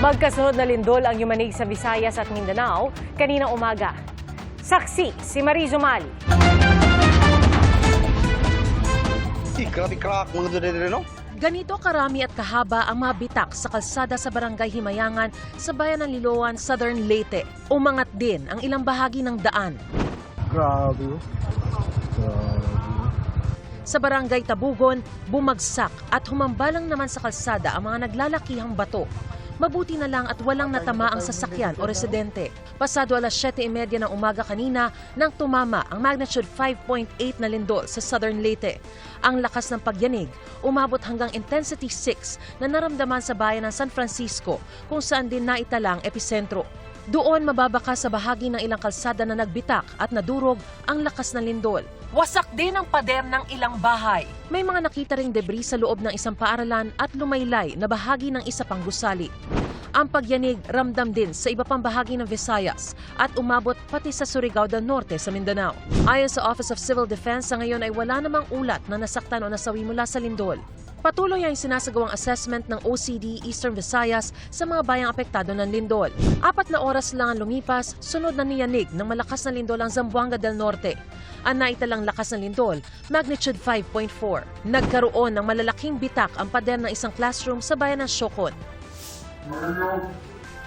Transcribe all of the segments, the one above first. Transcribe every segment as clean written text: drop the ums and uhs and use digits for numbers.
Magkasunod na lindol ang yumanig sa Visayas at Mindanao kaninang umaga. Saksi si Mariz Umali. Grabe crack mga dudere, no? Ganito karami at kahaba ang mga bitak sa kalsada sa Barangay Himayangan sa bayan ng Liloan, Southern Leyte. Umangat din ang ilang bahagi ng daan. Grabe. Sa Barangay Tabugon, bumagsak at humambalang naman sa kalsada ang mga naglalakihang bato. Mabuti na lang at walang natama ang sasakyan o residente. Pasado alas 7:30 ng umaga kanina nang tumama ang magnitude 5.8 na lindol sa Southern Leyte. Ang lakas ng pagyanig umabot hanggang intensity 6 na naramdaman sa bayan ng San Francisco kung saan din naitala ang epicentro. Doon mababaka sa bahagi ng ilang kalsada na nagbitak at nadurog ang lakas ng lindol. Wasak din ang pader ng ilang bahay. May mga nakita ring debris sa loob ng isang paaralan at lumaylay na bahagi ng isa pang gusali. Ang pagyanig ramdam din sa iba pang bahagi ng Visayas at umabot pati sa Surigao del Norte sa Mindanao. Ayon sa Office of Civil Defense, sa ngayon ay wala namang ulat na nasaktan o nasawi mula sa lindol. Patuloy ang sinasagawang assessment ng OCD Eastern Visayas sa mga bayang apektado ng lindol. 4 na oras lang ang lumipas, sunod na niyanig ng malakas na lindol ang Zamboanga del Norte. Ang naitalang lakas ng lindol, magnitude 5.4. Nagkaroon ng malalaking bitak ang pader ng isang classroom sa bayan ng Siocon.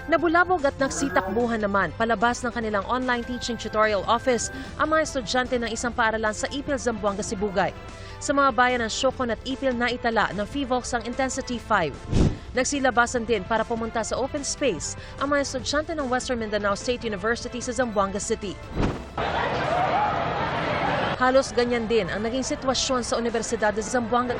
Nabulabog at nagsitakbuhan naman palabas ng kanilang online teaching tutorial office ang mga estudyante ng isang paaralan sa Ipil, Zamboanga, Sibugay. Sa mga bayan ng Siocon at Ipil na itala ng PHIVOLCS ang Intensity 5. Nagsilabasan din para pumunta sa open space ang mga estudyante ng Western Mindanao State University sa Zamboanga City. Halos ganyan din ang naging sitwasyon sa Universidad de Zamboanga.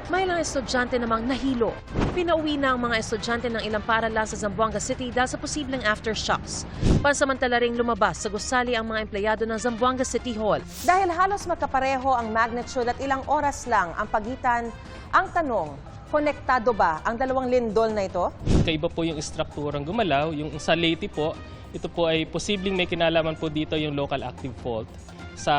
May ilang estudyante namang nahilo. Pinauwi na ang mga estudyante ng ilang paaralan sa Zamboanga City dahil sa posibleng aftershocks. Pansamantala ring lumabas sa gusali ang mga empleyado ng Zamboanga City Hall. Dahil halos magkapareho ang magnitude at ilang oras lang ang pagitan, ang tanong, konektado ba ang dalawang lindol na ito? Kaiba po yung strukturang gumalaw. Yung sa Leyte po, ito po ay posibleng may kinalaman po dito yung local active fault. Sa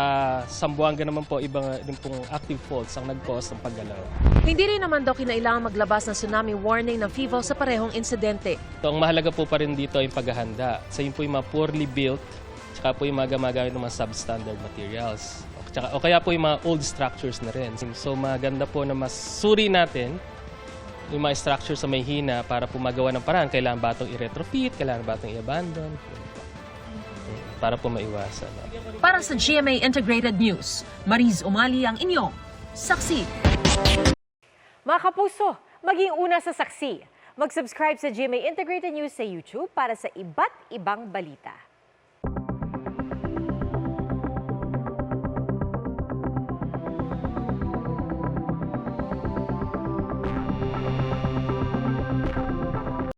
Zamboanga naman po, ibang din pong active faults ang nag-cause ng paggalaw. Hindi rin naman daw kinailangan maglabas ng tsunami warning ng PHIVOLCS sa parehong insidente. Ito, ang mahalaga po pa rin dito ay yung paghahanda. So yun po yung mga poorly built, tsaka po yung mga gumagamit ng mga substandard materials. O kaya po yung mga old structures na rin. So maganda po na masuri natin yung mga structures sa may hina para po magawa ng paraan. Kailangan ba itong i-retrofit? Kailangan ba itong i-abandon? Para po maiwasan. Para sa GMA Integrated News, Mariz Umali ang inyong saksi. Mga kapuso, maging una sa saksi. Mag-subscribe sa GMA Integrated News sa YouTube para sa iba't ibang balita.